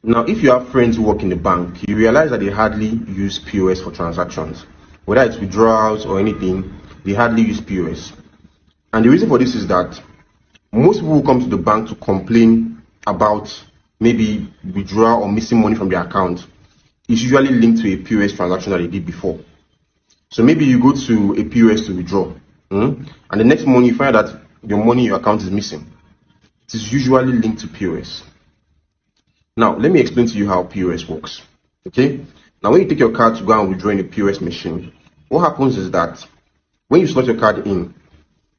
Now, if you have friends who work in the bank, you realize that they hardly use POS for transactions. Whether it's withdrawals or anything, they hardly use POS. And the reason for this is that most people who come to the bank to complain about maybe withdrawal or missing money from their account is usually linked to a POS transaction that they did before. So maybe you go to a POS to withdraw, and the next morning you find that your money in your account is missing. It is usually linked to POS. Now, let me explain to you how POS works. Okay? Now, when you take your card to go and withdraw in the POS machine, what happens is that when you slot your card in,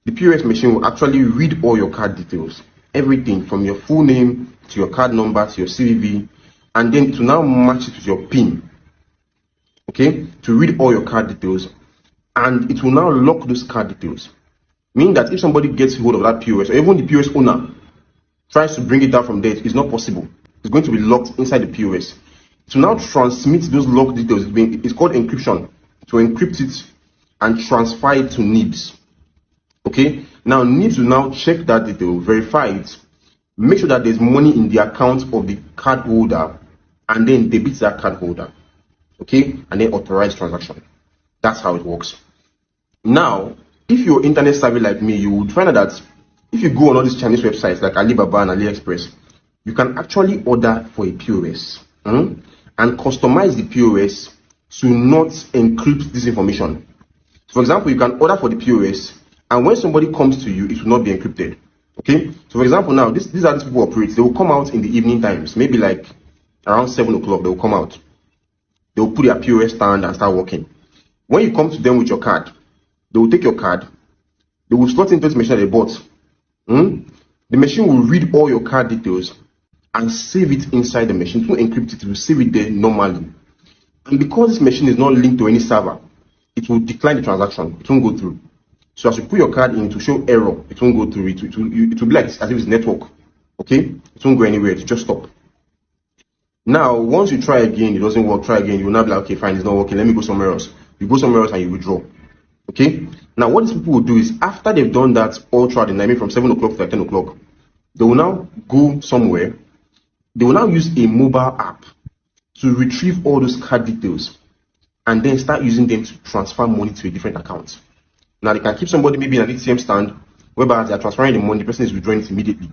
the POS machine will actually read all your card details, everything from your full name to your card number to your CVV, and then to now match it with your PIN. Okay? To read all your card details, and it will now lock those card details. Meaning that if somebody gets hold of that POS, or even the POS owner tries to bring it down from there, it's not possible. It's going to be locked inside the POS. To now transmit those locked details, it's called encryption. To encrypt it and transfer it to NIBS. Okay? Now, NIBS will now check that detail, verify it, make sure that there's money in the account of the card holder, and then debit that card holder. Okay? And then authorize transaction. That's how it works. Now, if you're internet savvy like me, you would find out that if you go on all these Chinese websites like Alibaba and AliExpress, you can actually order for a POS and customize the POS to not encrypt this information. For example, you can order for the POS, and when somebody comes to you, it will not be encrypted. Okay? So for example, now, these are these people operate. They will come out in the evening times, maybe like around 7 o'clock, they will come out. They will put their POS stand and start working. When you come to them with your card, they will take your card, they will slot into this machine that they bought. The machine will read all your card details and save it inside the machine. It won't encrypt it, it will save it there normally. And because this machine is not linked to any server, it will decline the transaction. It won't go through. So as you put your card in, it will show error. It won't go through. It will be like as if it's network. Okay? It won't go anywhere. It will just stop. Now, once you try again, it doesn't work, try again, you will not be like, okay, fine, it's not working, let me go somewhere else. You go somewhere else and you withdraw. Okay? Now, what these people will do is, after they've done that all throughout the night, maybe from 7 o'clock to 10 o'clock, they will now go somewhere. They will now use a mobile app to retrieve all those card details and then start using them to transfer money to a different account. Now, they can keep somebody maybe in an ATM stand, whereby they are transferring the money, the person is withdrawing it immediately.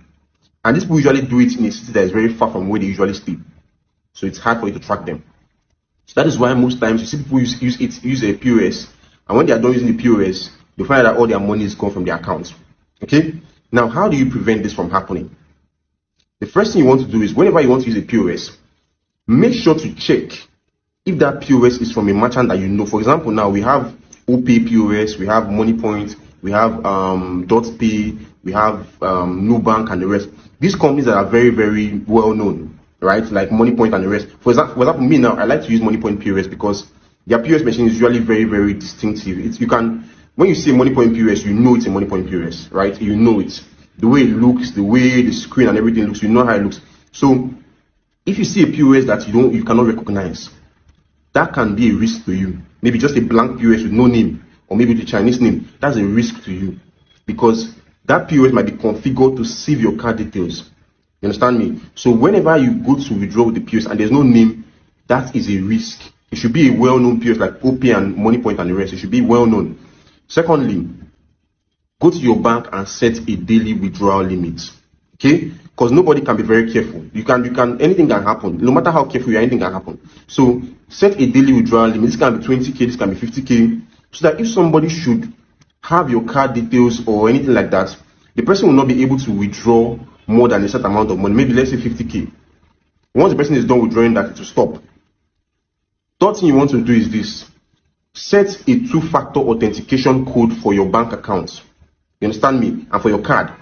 And these people usually do it in a city that is very far from where they usually stay. So it's hard for you to track them. So that is why most times you see people use a POS, and when they are done using the POS, they find that all their money is gone from their accounts. Okay? Now, how do you prevent this from happening? The first thing you want to do is, whenever you want to use a POS, make sure to check if that POS is from a merchant that you know. For example, now we have OPay POS, we have MoneyPoint, we have DotPay, we have Nubank and the rest. These companies that are very, very well known, right? Like MoneyPoint and the rest. For example, me now, I like to use MoneyPoint POS because their POS machine is usually very, very distinctive. When you see a MoneyPoint POS, you know it's a MoneyPoint POS, right? You know it. The way it looks, the way the screen and everything looks, you know how it looks. So if you see a POS that you cannot recognize, that can be a risk to you. Maybe just a blank POS with no name, or maybe the Chinese name. That's a risk to you because that POS might be configured to save your card details. You understand me? So whenever you go to withdraw with the POS and there's no name, that is a risk. It should be a well-known POS like OPay and MoneyPoint and the rest. It should be well-known. Secondly, go to your bank and set a daily withdrawal limit. Okay? Because nobody can be very careful. Anything can happen. No matter how careful you are, anything can happen. So set a daily withdrawal limit. This can be 20K, this can be 50K. So that if somebody should have your card details or anything like that, the person will not be able to withdraw more than a certain amount of money. Maybe let's say 50K. Once the person is done withdrawing that, it will stop. Third thing you want to do is this. Set a 2-factor authentication code for your bank account. You understand me? And for your card.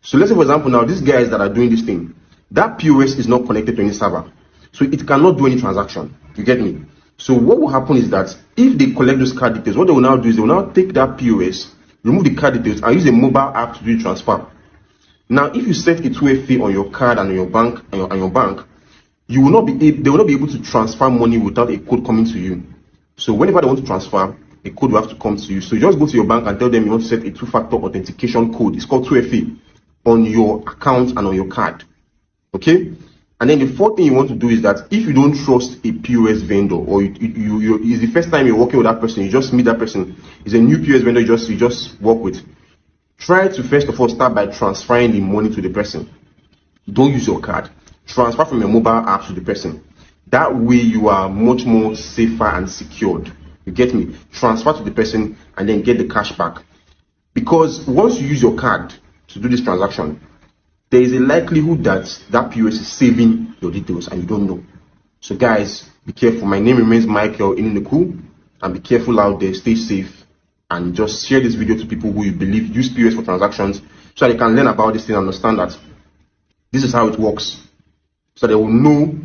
So let's say, for example, now these guys that are doing this thing, that POS is not connected to any server. So it cannot do any transaction. You get me? So what will happen is that if they collect those card details, what they will now do is they will now take that POS, remove the card details, and use a mobile app to do the transfer. Now, if you set a 2FA on your card and on your bank, they will not be able to transfer money without a code coming to you. So whenever they want to transfer, a code will have to come to you. So you just go to your bank and tell them you want to set a 2-factor authentication code. It's called 2FA on your account and on your card. Okay? And then the fourth thing you want to do is that if you don't trust a POS vendor, or it's the first time you're working with that person, you just meet that person, it's a new POS vendor you just work with, try to first of all start by transferring the money to the person. Don't use your card. Transfer from your mobile app to the person. That way you are much more safer and secured. You get me? Transfer to the person and then get the cash back. Because once you use your card to do this transaction, there is a likelihood that that POS is saving your details and you don't know. So guys, be careful. My name remains Michael Inunuku, and be careful out there. Stay safe, and just share this video to people who you believe use POS for transactions, so they can learn about this thing and understand that this is how it works, so they will know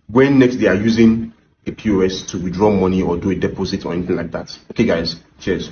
when next they are using a POS to withdraw money or do a deposit or anything like that. Okay guys, cheers.